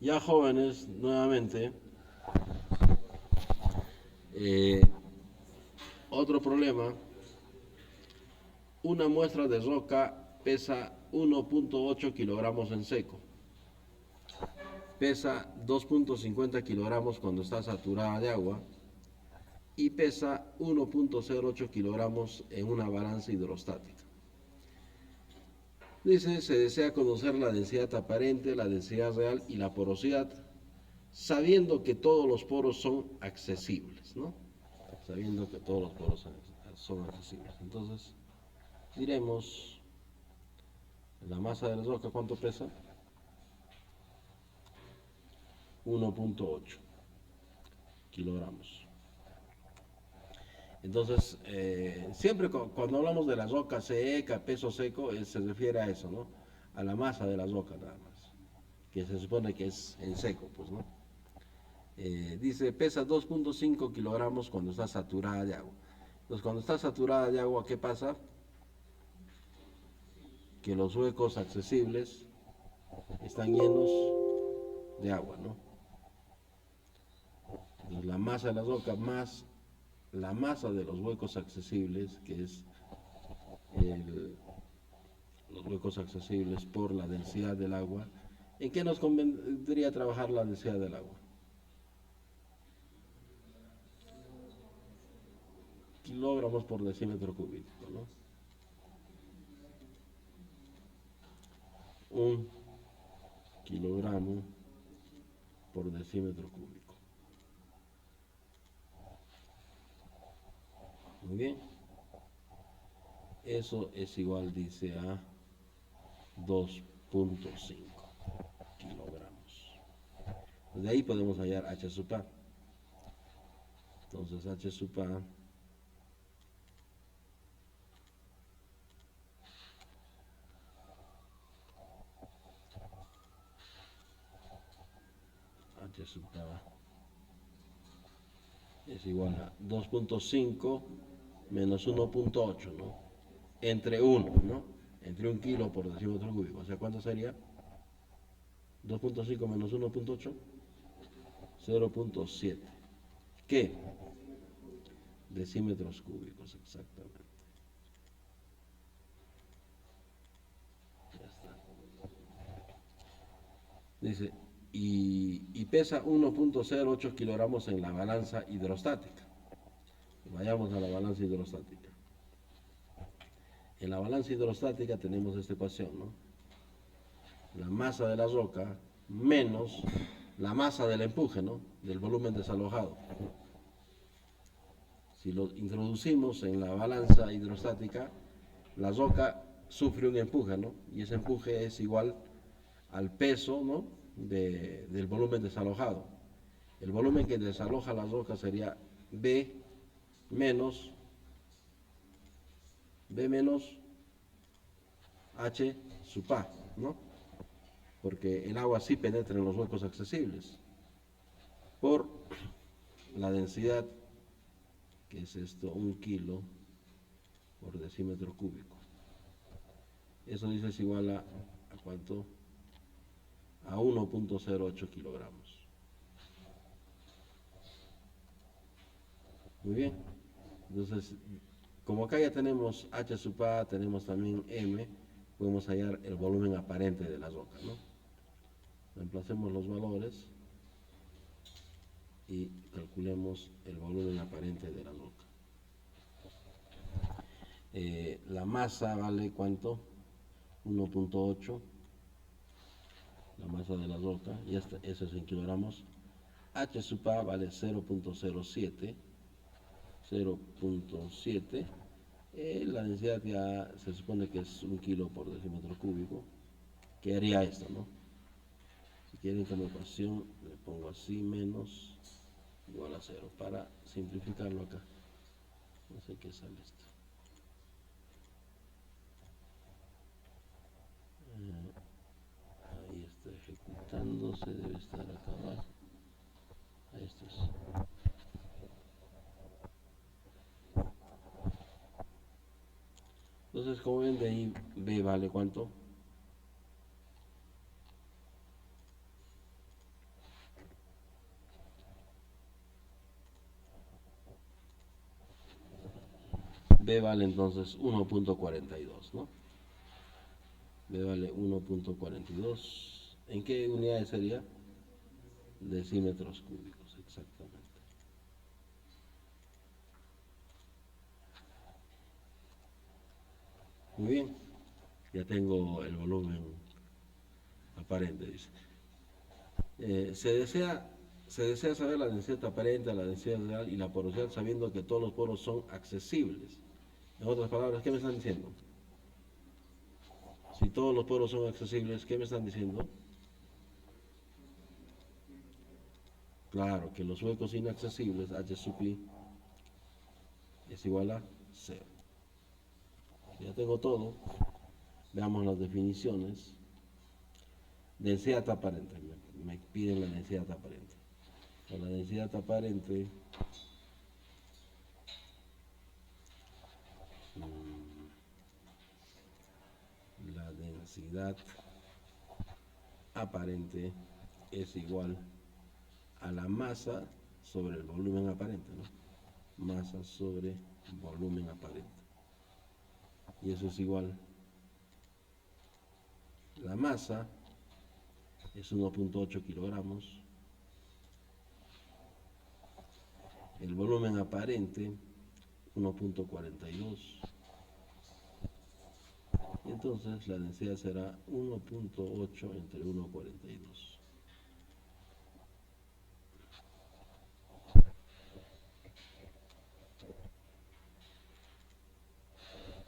Ya jóvenes, nuevamente, eh, otro problema, una muestra de roca pesa 1.8 kilogramos en seco, pesa 2.50 kilogramos cuando está saturada de agua y pesa 1.08 kilogramos en una balanza hidrostática. Dice, se desea conocer la densidad aparente, la densidad real y la porosidad, sabiendo que todos los poros son accesibles, ¿no? Sabiendo que todos los poros son accesibles. Entonces, diremos, la masa de la roca, ¿cuánto pesa? 1.8 kilogramos. Entonces, siempre cuando hablamos de la roca seca, peso seco, se refiere a eso, ¿no? A la masa de la roca nada más, que se supone que es en seco, pues, ¿no? Dice, pesa 2.5 kilogramos cuando está saturada de agua. Entonces, cuando está saturada de agua, ¿qué pasa? Que los huecos accesibles están llenos de agua, ¿no? Entonces, la masa de la roca más la masa de los huecos accesibles, que es el, los huecos accesibles por la densidad del agua. ¿En qué nos convendría trabajar la densidad del agua? Kilogramos por decímetro cúbico, ¿no? Un kilogramo por decímetro cúbico. Muy bien. Eso es igual, dice, a 2.5 kilogramos. De ahí podemos hallar H sub A. Entonces H sub A H sub A es igual a 2.5 menos 1.8, ¿no? Entre 1, ¿no? Entre 1 kilo por decímetro cúbico. O sea, ¿cuánto sería? 2.5 menos 1.8, 0.7. ¿Qué? Decímetros cúbicos, exactamente. Ya está. Dice, y pesa 1.08 kilogramos en la balanza hidrostática. Vayamos a la balanza hidrostática. En la balanza hidrostática tenemos esta ecuación, ¿no? La masa de la roca menos la masa del empuje, ¿no? Del volumen desalojado. Si lo introducimos en la balanza hidrostática, la roca sufre un empuje, ¿no? Y ese empuje es igual al peso, ¿no? Del volumen desalojado. El volumen que desaloja la roca sería B menos H sub A, ¿no? Porque el agua sí penetra en los huecos accesibles por la densidad, que es esto, 1 kilo por decímetro cúbico. Eso dice es igual a ¿cuánto? A 1.08 kilogramos. Muy bien. Entonces, como acá ya tenemos H sub A, tenemos también M, podemos hallar el volumen aparente de la roca, ¿no? Reemplacemos los valores y calculemos el volumen aparente de la roca. La masa vale ¿cuánto? 1.8, la masa de la roca, y eso es en kilogramos. H sub A vale 0.07, 0.7. La densidad ya se supone que es 1 kilo por decímetro cúbico, que haría esto, ¿no? Si quieren como ecuación, le pongo así, menos igual a 0, para simplificarlo acá. No sé qué sale esto. Ahí está ejecutándose, debe estar acá abajo. Ahí esto es. Entonces, como ven, de ahí B vale ¿cuánto? B vale entonces 1.42, ¿no? B vale 1.42. ¿En qué unidades sería? Decímetros cúbicos, exactamente. Muy bien, ya tengo el volumen aparente, dice. Se desea saber la densidad aparente, la densidad real y la porosidad sabiendo que todos los poros son accesibles. En otras palabras, ¿qué me están diciendo? Si todos los poros son accesibles, ¿qué me están diciendo? Claro, que los huecos inaccesibles, H sub I, es igual a 0. Ya tengo todo. Veamos las definiciones. Densidad aparente. Me piden la densidad aparente. La densidad aparente la densidad aparente es igual a la masa sobre el volumen aparente, ¿no? Masa sobre volumen aparente. Y eso es igual. La masa es 1.8 kilogramos. El volumen aparente 1.42. Entonces la densidad será 1.8 entre 1.42.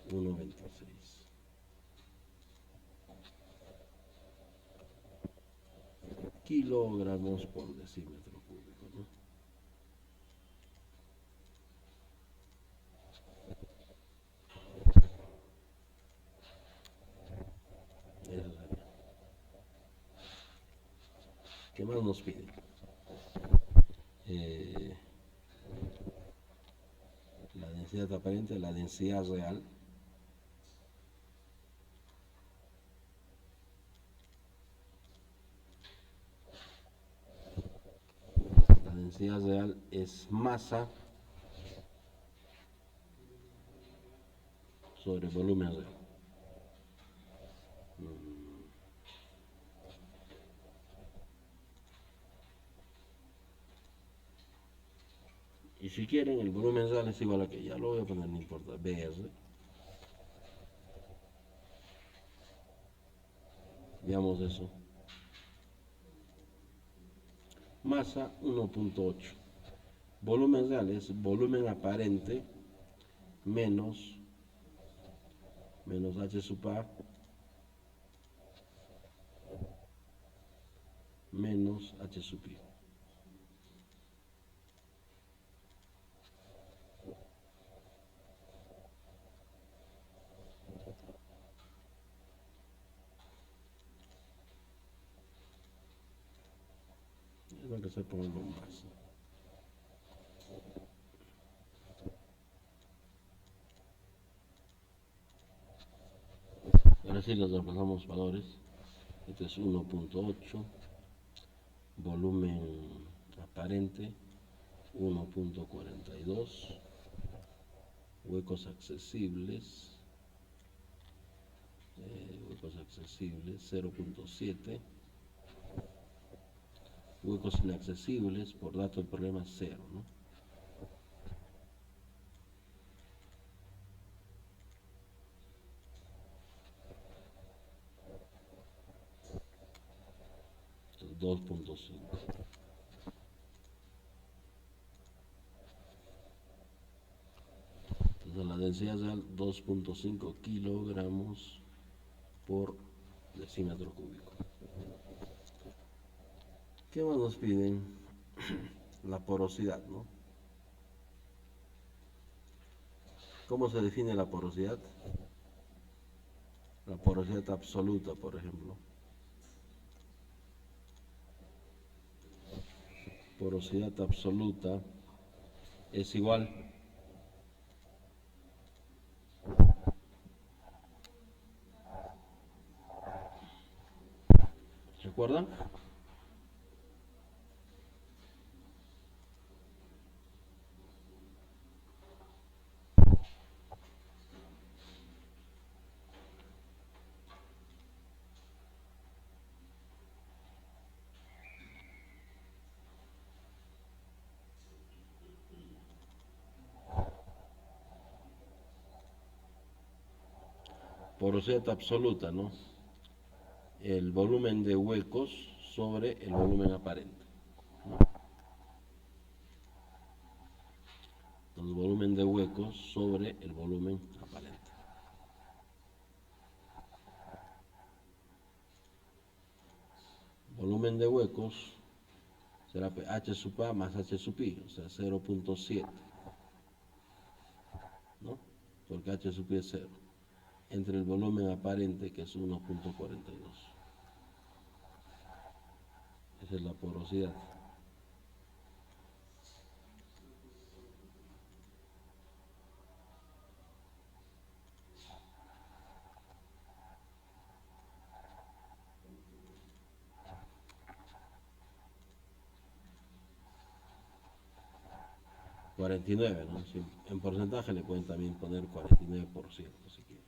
1.26. Kilogramos por decímetro cúbico, ¿no? Eso sería. ¿Qué más nos pide? La densidad aparente, la densidad real. La densidad real es masa sobre volumen real. Y si quieren, el volumen real es igual a que, ya lo voy a poner, no importa, BR. Veamos eso. Masa 1.8. Volumen real es volumen aparente menos H sub A menos H sub I. Voy a empezar por el bombazo. Ahora sí los reemplazamos valores. Este es 1.8. Volumen aparente 1.42. Huecos accesibles. 0.7. Huecos inaccesibles, por dato del problema 0, ¿no? Entonces, 2.5. Entonces la densidad real 2.5 kilogramos por decímetro cúbico. ¿Qué más nos piden? La porosidad, ¿no? ¿Cómo se define la porosidad? La porosidad absoluta, por ejemplo. Porosidad absoluta es igual ¿recuerdan? porosidad absoluta, ¿no? El volumen de huecos sobre el volumen aparente, ¿no? El volumen de huecos sobre el volumen aparente. Volumen de huecos será H sub A más H sub I, o sea, 0.7, ¿no? Porque H sub I es 0, entre el volumen aparente, que es 1.42. Esa es la porosidad. $49, ¿no? Sí, en porcentaje le pueden también poner 49% si quieren.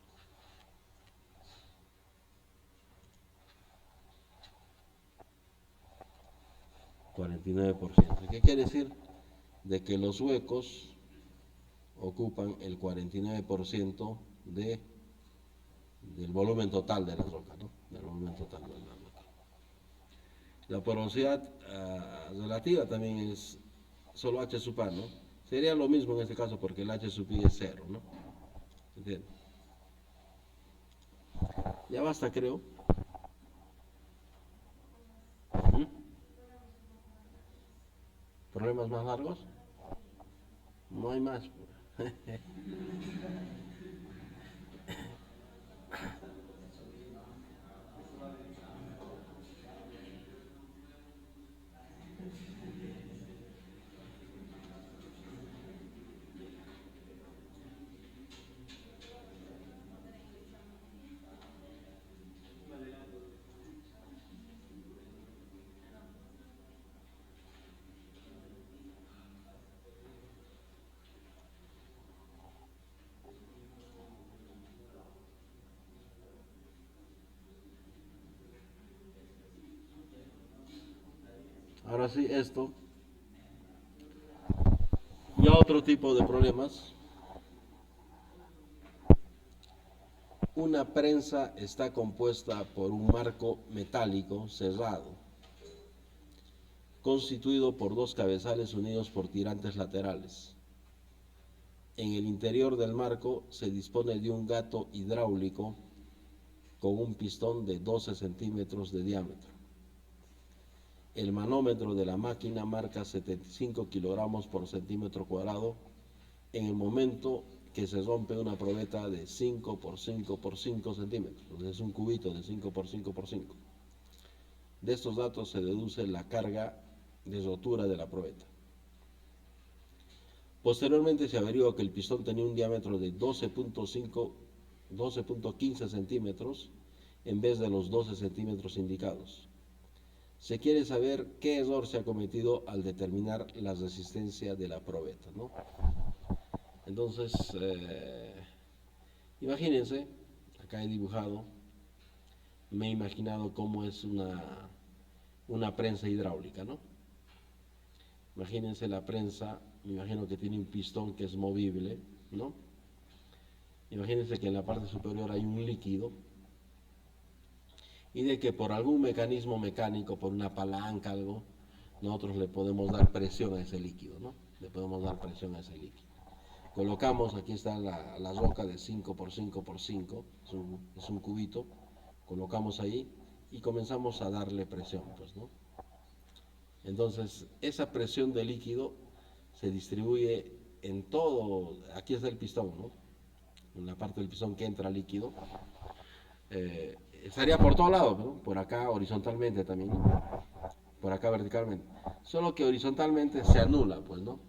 $49. ¿Qué quiere decir? De que los huecos ocupan el 49% del volumen total de la roca, ¿no? Del volumen total de la roca. La porosidad relativa también es solo H sub A, ¿no? Sería lo mismo en este caso porque el H sub I es 0, ¿no? ¿Entiendes? Ya basta, creo. ¿Mm? ¿Problemas más largos? No hay más. Ahora sí, esto. Ya otro tipo de problemas. Una prensa está compuesta por un marco metálico cerrado, constituido por dos cabezales unidos por tirantes laterales. En el interior del marco se dispone de un gato hidráulico con un pistón de 12 centímetros de diámetro. El manómetro de la máquina marca 75 kilogramos por centímetro cuadrado en el momento que se rompe una probeta de 5 por 5 por 5 centímetros. Es un cubito de 5 por 5 por 5. De estos datos se deduce la carga de rotura de la probeta. Posteriormente se averigua que el pistón tenía un diámetro de 12.15 centímetros en vez de los 12 centímetros indicados. Se quiere saber qué error se ha cometido al determinar la resistencia de la probeta, ¿no? Entonces, imagínense, acá he dibujado, me he imaginado cómo es una prensa hidráulica, ¿no? Imagínense la prensa, me imagino que tiene un pistón que es movible, ¿no? Imagínense que en la parte superior hay un líquido y de que por algún mecanismo mecánico, por una palanca, algo, nosotros le podemos dar presión a ese líquido, ¿no? Le podemos dar presión a ese líquido. Colocamos, aquí está la roca de 5 por 5 por 5, es un cubito, colocamos ahí y comenzamos a darle presión, pues, ¿no? Entonces, esa presión de líquido se distribuye en todo, aquí está el pistón, ¿no? En la parte del pistón que entra líquido, estaría por todo lado, ¿no? Por acá horizontalmente también, ¿no? Por acá verticalmente. Solo que horizontalmente se anula, pues, ¿no?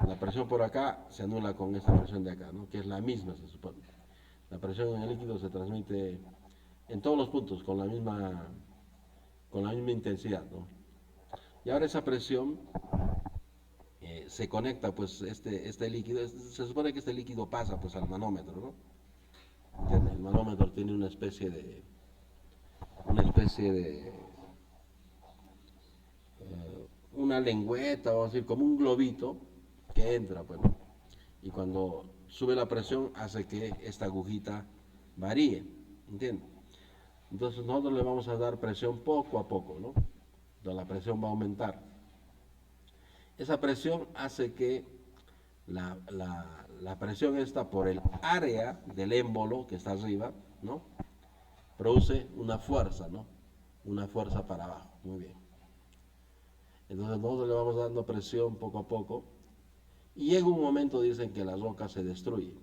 La presión por acá se anula con esta presión de acá, ¿no? Que es la misma, se supone. La presión en el líquido se transmite en todos los puntos con la misma intensidad, ¿no? Y ahora esa presión se conecta, pues, este líquido, se supone que este líquido pasa, pues, al manómetro, ¿no? El manómetro tiene una lengüeta, vamos a decir, como un globito que entra, pues, y cuando sube la presión hace que esta agujita varíe. ¿entiende? Entonces nosotros le vamos a dar presión poco a poco, ¿no? Entonces la presión va a aumentar. Esa presión hace que la presión esta por el área del émbolo que está arriba, ¿no? Produce una fuerza, ¿no? Una fuerza para abajo. Muy bien. Entonces nosotros le vamos dando presión poco a poco y llega un momento, dicen, que la roca se destruye,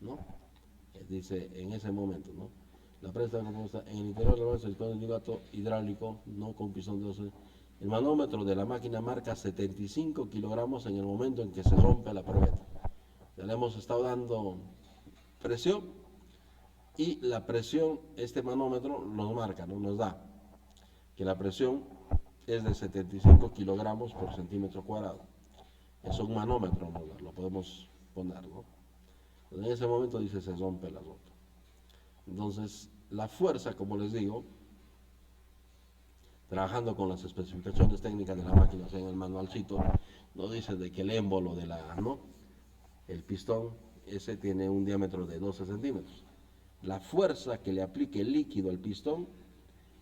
¿no? Dice, en ese momento, ¿no? La presa compuesta en el interior del silicón de gato hidráulico, no con pistón de 12. El manómetro de la máquina marca 75 kilogramos en el momento en que se rompe la probeta. Ya le hemos estado dando presión y la presión, este manómetro nos marca, ¿no? Nos da que la presión es de 75 kilogramos por centímetro cuadrado. Es un manómetro, ¿no? Lo podemos poner, ¿no? En ese momento dice se rompe la roca. Entonces, la fuerza, como les digo, trabajando con las especificaciones técnicas de la máquina, o sea, en el manualcito, nos dice de que el émbolo de la, ¿no? El pistón, ese tiene un diámetro de 12 centímetros. La fuerza que le aplique el líquido al pistón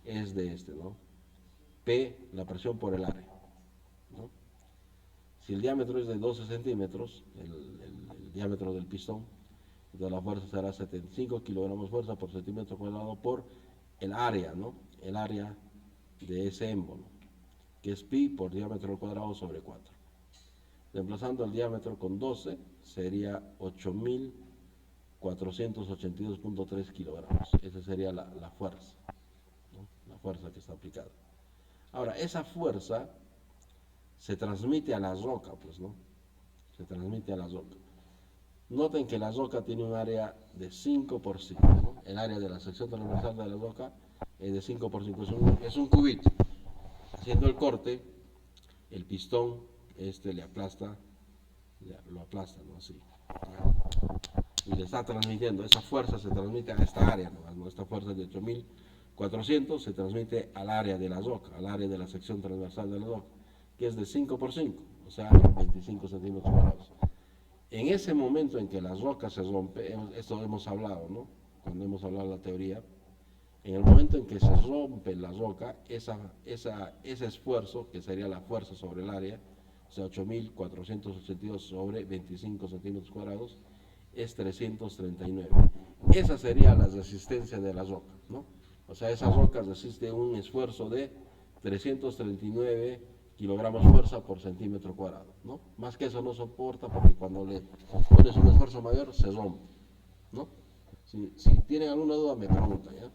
es de este, ¿no? P, la presión por el área, ¿no? Si el diámetro es de 12 centímetros, el diámetro del pistón, entonces la fuerza será 75 kilogramos fuerza por centímetro cuadrado por el área, ¿no? El área de ese émbolo, que es pi por diámetro al cuadrado sobre 4. Reemplazando el diámetro con 12, sería 8.482.3 kilogramos. Esa sería la fuerza, ¿no? La fuerza que está aplicada. Ahora, esa fuerza se transmite a la roca, pues, ¿no? Se transmite a la roca. Noten que la roca tiene un área de 5 por 5, ¿no? El área de la sección transversal de la roca es de 5 por 5, es un cubito. Haciendo el corte, el pistón le aplasta, lo aplasta, ¿no? Así. Y le está transmitiendo, esa fuerza se transmite a esta área, ¿no? Esta fuerza de 8.400 se transmite al área de la roca, al área de la sección transversal de la roca, que es de 5 por 5, o sea, 25 centímetros cuadrados. En ese momento en que la roca se rompe, esto hemos hablado, ¿no? Cuando hemos hablado de la teoría, en el momento en que se rompe la roca, ese esfuerzo, que sería la fuerza sobre el área, o sea, 8.482 sobre 25 centímetros cuadrados, es 339. Esa sería la resistencia de la roca, ¿no? O sea, esa roca resiste un esfuerzo de 339 kilogramos fuerza por centímetro cuadrado, ¿no? Más que eso no soporta porque cuando le pones un esfuerzo mayor se rompe, ¿no? Si tienen alguna duda me preguntan, ¿ya?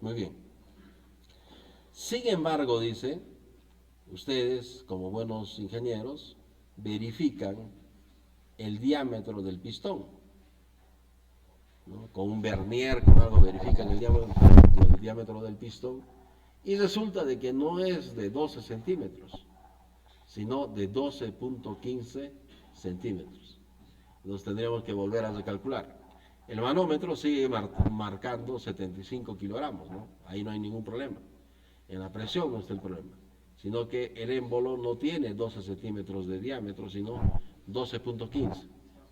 Muy bien. Sin embargo, dice, ustedes como buenos ingenieros verifican el diámetro del pistón, ¿no? Con un vernier, con algo verifican el diámetro del pistón y resulta de que no es de 12 centímetros, sino de 12.15 centímetros. Entonces tendríamos que volver a recalcular. El manómetro sigue marcando 75 kilogramos, ¿no? Ahí no hay ningún problema. En la presión no está el problema, sino que el émbolo no tiene 12 centímetros de diámetro, sino 12.15.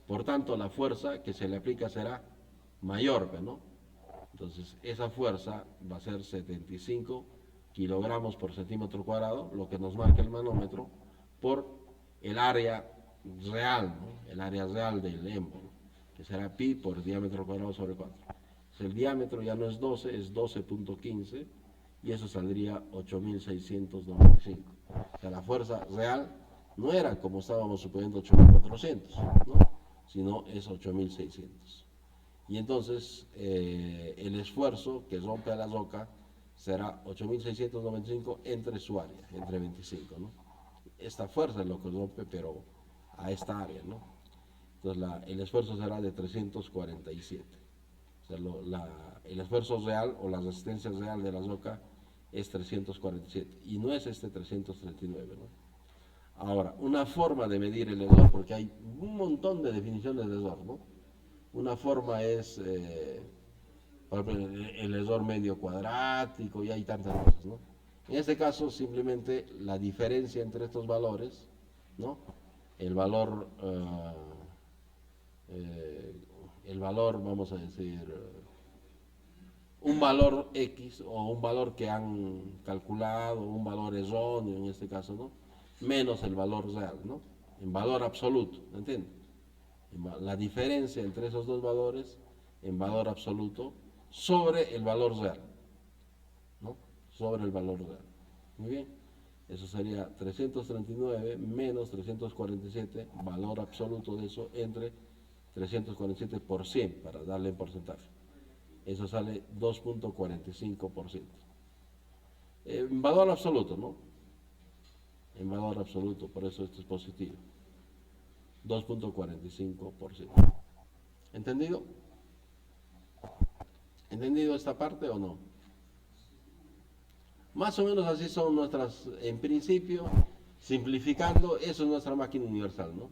Por tanto, la fuerza que se le aplica será mayor, ¿no? Entonces, esa fuerza va a ser 75 kilogramos por centímetro cuadrado, lo que nos marca el manómetro, por el área real, ¿no? El área real del émbolo, que será pi por diámetro cuadrado sobre 4. Entonces, el diámetro ya no es 12, es 12.15 y eso saldría 8.695. O sea, la fuerza real no era como estábamos suponiendo 8.400, ¿no? Sino es 8.600. Y entonces el esfuerzo que rompe a la roca será 8.695 entre su área, entre 25, ¿no? Esta fuerza es lo que rompe, pero a esta área, ¿no? Entonces el esfuerzo será de 347. O sea, el esfuerzo real o la resistencia real de la roca es 347 y no es este 339, ¿no? Ahora, una forma de medir el hedor, porque hay un montón de definiciones de hedor, ¿no? Una forma es, por ejemplo, el hedor medio cuadrático y hay tantas cosas, ¿no? En este caso, simplemente la diferencia entre estos valores, ¿no? El valor, vamos a decir, un valor X o un valor que han calculado, un valor erróneo en este caso, ¿no? Menos el valor real, ¿no? En valor absoluto, ¿me entiendes? La diferencia entre esos dos valores en valor absoluto sobre el valor real, ¿no? Sobre el valor real. Muy bien. Eso sería 339 menos 347, valor absoluto de eso, entre 347 por 100, para darle en porcentaje. Eso sale 2.45%. En valor absoluto, ¿no? En valor absoluto, por eso esto es positivo. 2.45%. ¿Entendido? ¿Entendido esta parte o no? Más o menos así son nuestras, en principio, simplificando, eso es nuestra máquina universal, ¿no?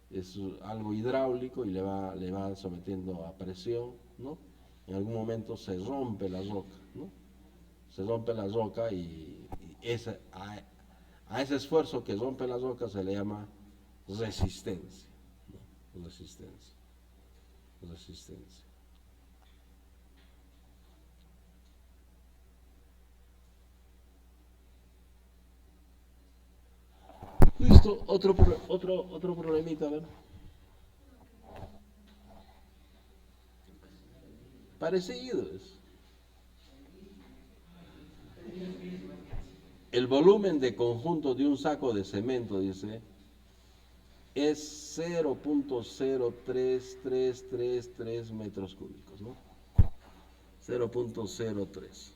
Es algo hidráulico y le va sometiendo a presión, ¿no? En algún momento se rompe la roca, ¿no? Se rompe la roca y a ese esfuerzo que rompe la roca se le llama resistencia, ¿no? Resistencia, resistencia. Listo, otro problemita, a ver. Parecido es. El volumen de conjunto de un saco de cemento, dice, es 0.03333 metros cúbicos, ¿no? 0.03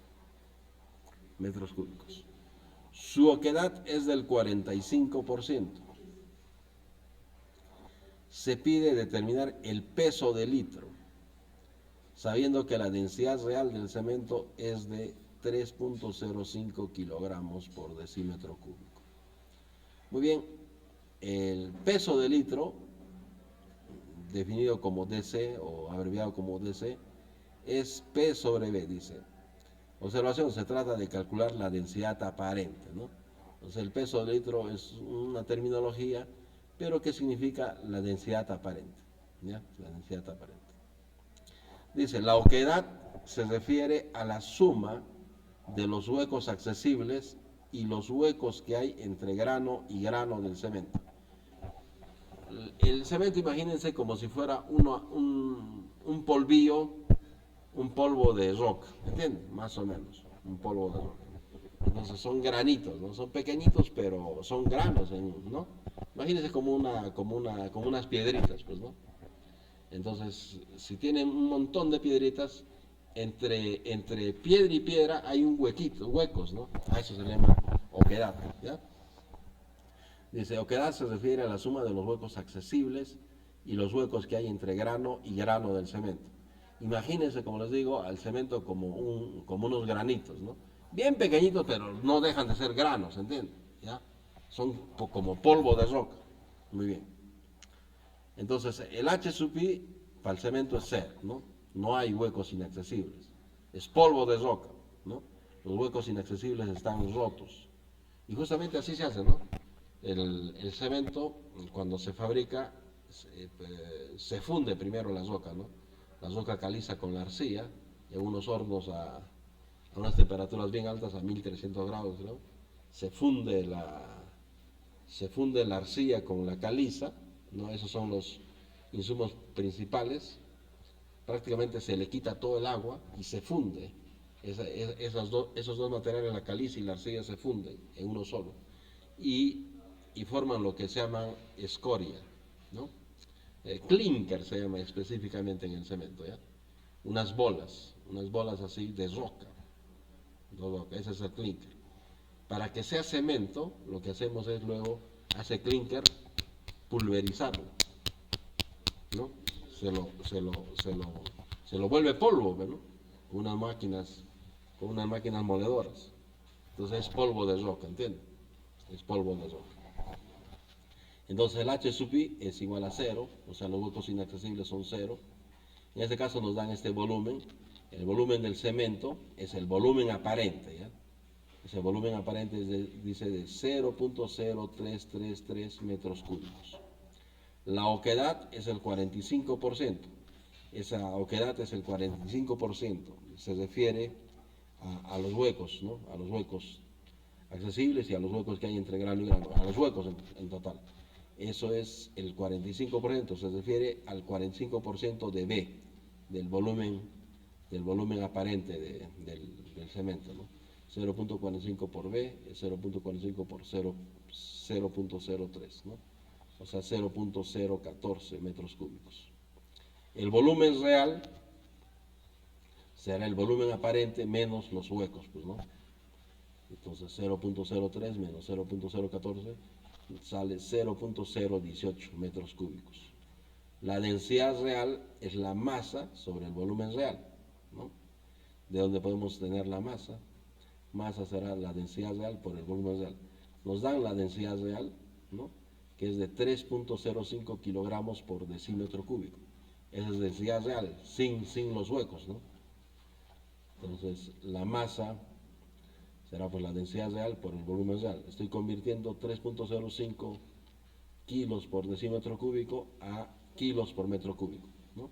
metros cúbicos. Su oquedad es del 45%. Se pide determinar el peso de litro, sabiendo que la densidad real del cemento es de 3.05 kilogramos por decímetro cúbico. Muy bien, el peso de litro, definido como DC o abreviado como DC, es P sobre B, dice. Observación, se trata de calcular la densidad aparente, ¿no? Entonces el peso de litro es una terminología, pero que significa la densidad aparente, ¿ya? La densidad aparente. Dice, la oquedad se refiere a la suma de los huecos accesibles y los huecos que hay entre grano y grano del cemento. El cemento, imagínense como si fuera un polvillo, un polvo de roca, ¿entienden? Más o menos, un polvo de roca. Entonces son granitos, ¿no? Son pequeñitos, pero son granos, ¿no? Imagínense como unas piedritas, pues, ¿no? Entonces, si tienen un montón de piedritas, entre piedra y piedra hay un huequito, huecos, ¿no? A eso se le llama oquedad, ¿ya? Dice, oquedad se refiere a la suma de los huecos accesibles y los huecos que hay entre grano y grano del cemento. Imagínense, como les digo, al cemento como unos granitos, ¿no? Bien pequeñitos, pero no dejan de ser granos, ¿entienden? ¿Ya? Son como polvo de roca. Muy bien. Entonces, el H sub I para el cemento es cero, ¿no? No hay huecos inaccesibles. Es polvo de roca, ¿no? Los huecos inaccesibles están rotos. Y justamente así se hace, ¿no? El cemento, cuando se fabrica, se funde primero la roca, ¿no? La roca caliza con la arcilla en unos hornos a unas temperaturas bien altas, a 1300 grados, ¿no? Se funde la arcilla con la caliza, ¿no? Esos son los insumos principales. Prácticamente se le quita todo el agua y se funde. Esos dos materiales, la caliza y la arcilla, se funden en uno solo y forman lo que se llama escoria, ¿no? Clinker se llama específicamente en el cemento, ¿ya? Unas bolas así de roca, ese es el clinker. Para que sea cemento, lo que hacemos es luego, hace clinker, pulverizarlo, ¿no? Se lo vuelve polvo, ¿no? Con unas máquinas moledoras. Entonces es polvo de roca, ¿entiendes? Es polvo de roca. Entonces el H sub I es igual a cero, o sea, los huecos inaccesibles son cero. En este caso nos dan este volumen. El volumen del cemento es el volumen aparente, ¿ya? Ese volumen aparente dice de 0.0333 metros cúbicos. La oquedad es el 45%. Esa oquedad es el 45% se refiere a los huecos, ¿no? A los huecos accesibles y a los huecos que hay entre grano y grano, a los huecos en total. Eso es el 45%, se refiere al 45% de B, del volumen aparente del cemento, ¿no? 0.45 por B, 0.45 por 0.03, ¿no? O sea, 0.014 metros cúbicos. El volumen real será el volumen aparente menos los huecos, pues, ¿no? Entonces 0.03 menos 0.014 sale 0.018 metros cúbicos. La densidad real es la masa sobre el volumen real, ¿no? De donde podemos tener la masa. Masa será la densidad real por el volumen real. Nos dan la densidad real, ¿no? Que es de 3.05 kilogramos por decímetro cúbico. Esa es densidad real, sin los huecos, ¿no? Entonces, la masa será por la densidad real por el volumen real. Estoy convirtiendo 3.05 kilos por decímetro cúbico a kilos por metro cúbico, ¿no?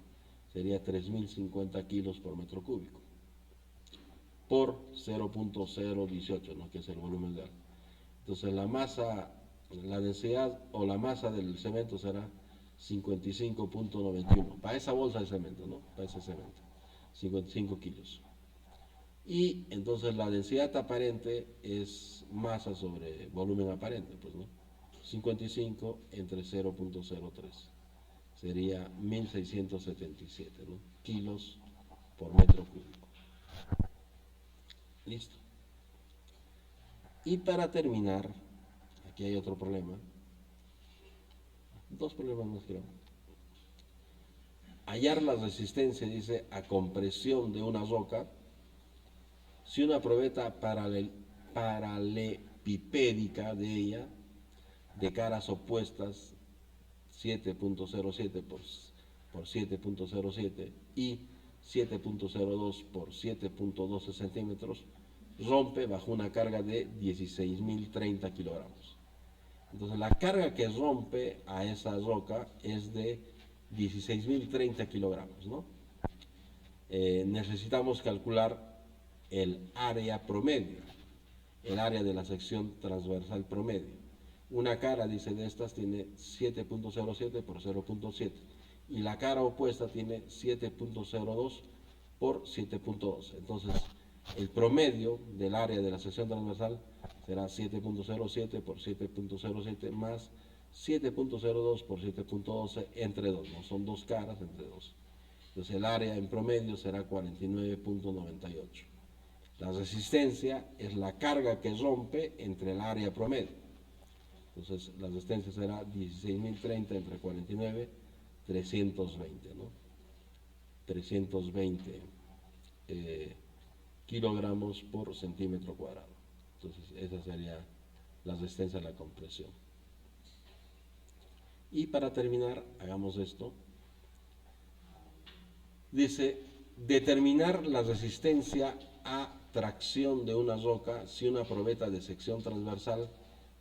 Sería 3.050 kilos por metro cúbico por 0.018, ¿no? Que es el volumen real. Entonces la masa, la densidad o la masa del cemento será 55.91 para esa bolsa de cemento, ¿no? Para ese cemento, 55 kilos. Y entonces la densidad aparente es masa sobre volumen aparente, pues, ¿no? 55 entre 0.03 sería 1677, ¿no? Kilos por metro cúbico. Listo. Y para terminar, aquí hay otro problema. Dos problemas más, creo. Hallar la resistencia, dice, a compresión de una roca si una probeta paralepipédica de ella, de caras opuestas, 7.07 por 7.07 y 7.02 por 7.12 centímetros, rompe bajo una carga de 16.030 kilogramos. Entonces la carga que rompe a esa roca es de 16.030 kilogramos, ¿no? Necesitamos calcular el área promedio, el área de la sección transversal promedio. Una cara, dice, de estas tiene 7.07 por 0.7 y la cara opuesta tiene 7.02 por 7.12. Entonces, el promedio del área de la sección transversal será 7.07 por 7.07 más 7.02 por 7.12 entre 2, ¿no? Son dos caras entre 2. Entonces el área en promedio será 49.98. La resistencia es la carga que rompe entre el área promedio. Entonces la resistencia será 16.030 entre 49, 320, ¿no? 320 kilogramos por centímetro cuadrado. Entonces esa sería la resistencia a la compresión. Y para terminar, hagamos esto. Dice, determinar la resistencia a tracción de una roca si una probeta de sección transversal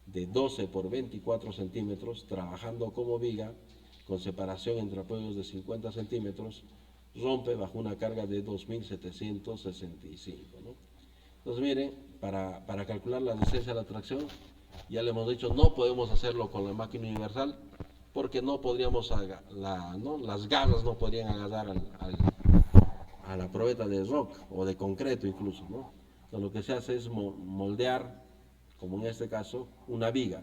de 12 por 24 centímetros, trabajando como viga, con separación entre apoyos de 50 centímetros, rompe bajo una carga de 2.765, ¿no? Entonces miren, para calcular la resistencia a la tracción, ya le hemos dicho, no podemos hacerlo con la máquina universal, porque no podríamos, ¿no? Las garras no podrían agarrar a la probeta de roca o de concreto incluso, ¿no? Entonces lo que se hace es moldear, como en este caso, una viga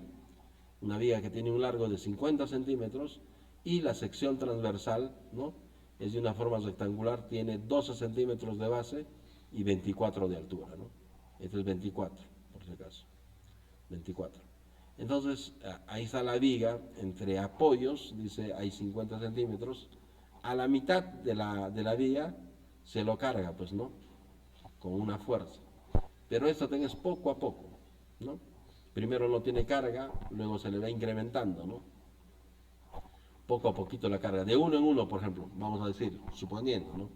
que tiene un largo de 50 centímetros y la sección transversal, ¿no? Es de una forma rectangular, tiene 12 centímetros de base y 24 de altura, ¿no? Este es 24, por si acaso, 24. Entonces, ahí está la viga, entre apoyos, dice, hay 50 centímetros, a la mitad de la viga se lo carga, pues, ¿no? Con una fuerza. Pero esto es poco a poco, ¿no? Primero no tiene carga, luego se le va incrementando, ¿no? Poco a poquito la carga, de uno en uno, por ejemplo, vamos a decir, suponiendo, ¿no?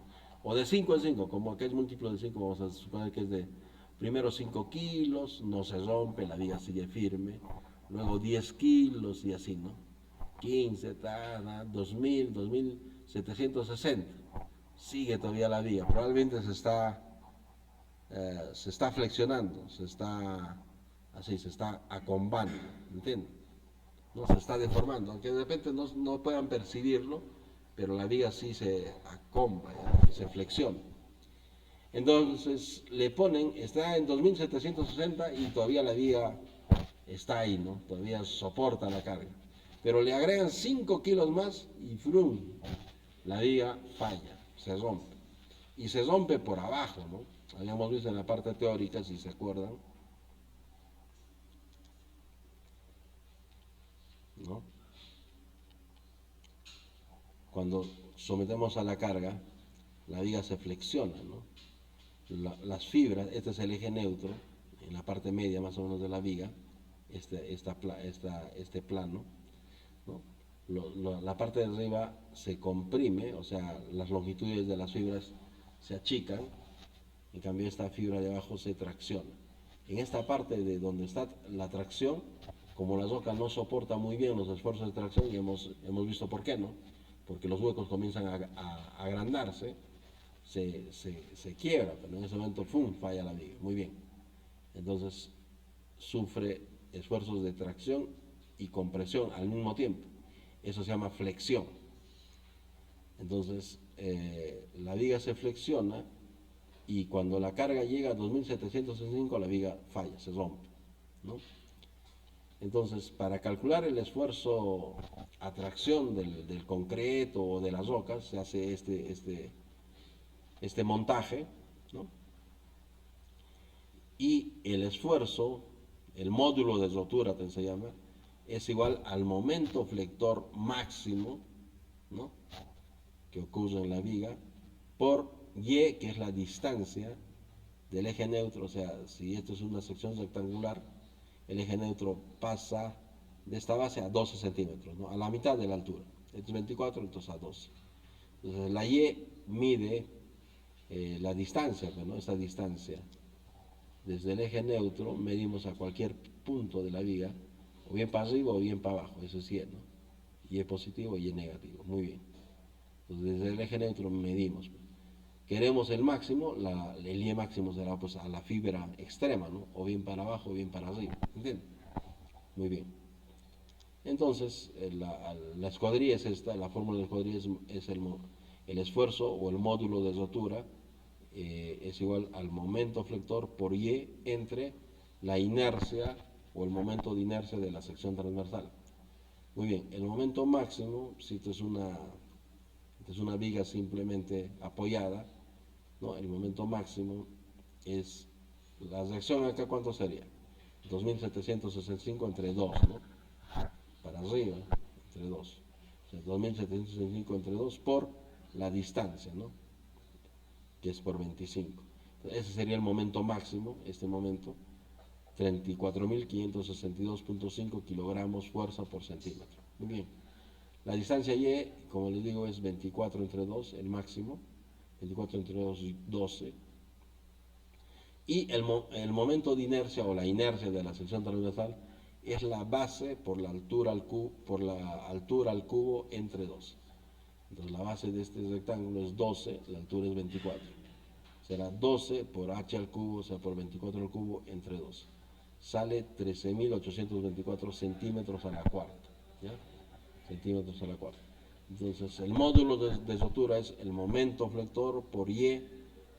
O de 5 en 5, como que es múltiplo de 5, vamos a suponer que es de primero 5 kilos, no se rompe, la viga sigue firme, luego 10 kilos y así, ¿no? 15, 2000, 2760, sigue todavía la viga, probablemente se está flexionando, se está acombando, ¿entienden? No se está deformando, aunque de repente no puedan percibirlo, pero la viga sí se acomba, ¿ya? Se flexiona. Entonces le ponen, está en 2760 y todavía la viga está ahí, ¿no? Todavía soporta la carga. Pero le agregan 5 kilos más y ¡frum! La viga falla, se rompe. Y se rompe por abajo, ¿no? Habíamos visto en la parte teórica, si se acuerdan, ¿no? Cuando sometemos a la carga, la viga se flexiona, ¿no? Las fibras, este es el eje neutro, en la parte media más o menos de la viga, este plano, ¿no? La parte de arriba se comprime, o sea, las longitudes de las fibras se achican, en cambio esta fibra de abajo se tracciona. En esta parte de donde está la tracción, como la roca no soporta muy bien los esfuerzos de tracción, y hemos visto por qué, ¿no? Porque los huecos comienzan a agrandarse, se quiebra, pero en ese momento ¡fum! Falla la viga. Muy bien. Entonces sufre esfuerzos de tracción y compresión al mismo tiempo. Eso se llama flexión. Entonces la viga se flexiona y cuando la carga llega a 2765 la viga falla, se rompe, ¿no? Entonces, para calcular el esfuerzo a tracción del concreto o de las rocas, se hace este montaje, ¿no? Y el esfuerzo, el módulo de rotura se llama, es igual al momento flector máximo, ¿no? Que ocurre en la viga, por Y, que es la distancia del eje neutro. O sea, si esto es una sección rectangular, el eje neutro pasa de esta base a 12 centímetros, ¿no? A la mitad de la altura. Esto es 24, entonces a 12. Entonces la Y mide la distancia, ¿no? Esta distancia. Desde el eje neutro medimos a cualquier punto de la viga, o bien para arriba o bien para abajo, eso es Y, ¿no? Y positivo y Y negativo, muy bien. Entonces desde el eje neutro medimos. Queremos el máximo, el Y máximo será pues a la fibra extrema, ¿no? O bien para abajo o bien para arriba, ¿entienden? Muy bien. Entonces la escuadrilla es esta, la fórmula de escuadrilla es el esfuerzo o el módulo de rotura es igual al momento flector por Y entre la inercia o el momento de inercia de la sección transversal. Muy bien, el momento máximo, si esto es una viga simplemente apoyada, ¿no? El momento máximo es, la reacción acá, ¿cuánto sería? 2765 entre 2, ¿no? Para arriba, entre 2. O sea, 2765 entre 2 por la distancia, ¿no? Que es por 25. Entonces, ese sería el momento máximo, este momento, 34.562.5 kilogramos fuerza por centímetro. Muy bien. La distancia Y, como les digo, es 24 entre 2, el máximo. 24 entre 2, 12. Y el momento de inercia o la inercia de la sección transversal es la base por la altura al cubo entre 2. Entonces la base de este rectángulo es 12, la altura es 24. Será 12 por h al cubo, o sea, por 24 al cubo entre 2. Sale 13.824 centímetros a la cuarta, ¿ya? Centímetros a la cuarta. Entonces el módulo de rotura es el momento flector por Y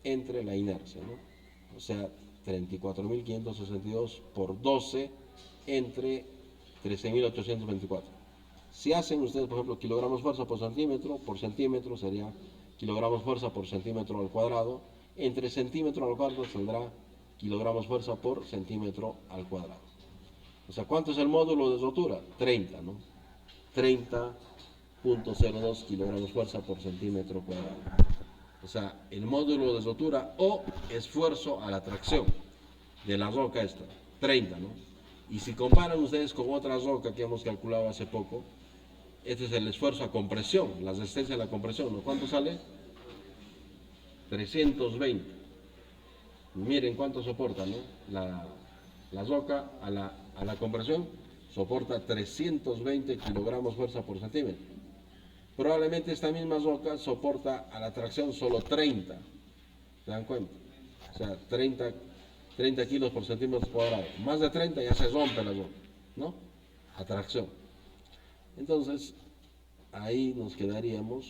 entre la inercia, ¿no? O sea, 34.562 por 12 entre 13.824. Si hacen ustedes, por ejemplo, kilogramos fuerza por centímetro sería kilogramos fuerza por centímetro al cuadrado. Entre centímetro al cuadrado saldrá kilogramos fuerza por centímetro al cuadrado. O sea, ¿cuánto es el módulo de rotura? 30, ¿no? 30.02 kilogramos fuerza por centímetro cuadrado. O sea, el módulo de rotura o esfuerzo a la tracción de la roca esta, 30, ¿no? Y si comparan ustedes con otra roca que hemos calculado hace poco, este es el esfuerzo a compresión, la resistencia a la compresión, ¿no? ¿Cuánto sale? 320. Miren cuánto soporta, ¿no? La roca a la compresión soporta 320 kilogramos fuerza por centímetro. Probablemente esta misma roca soporta a la tracción solo 30, ¿se dan cuenta? O sea, 30 kilos por centímetro cuadrado. Más de 30 ya se rompe la roca, ¿no? A tracción. Entonces, ahí nos quedaríamos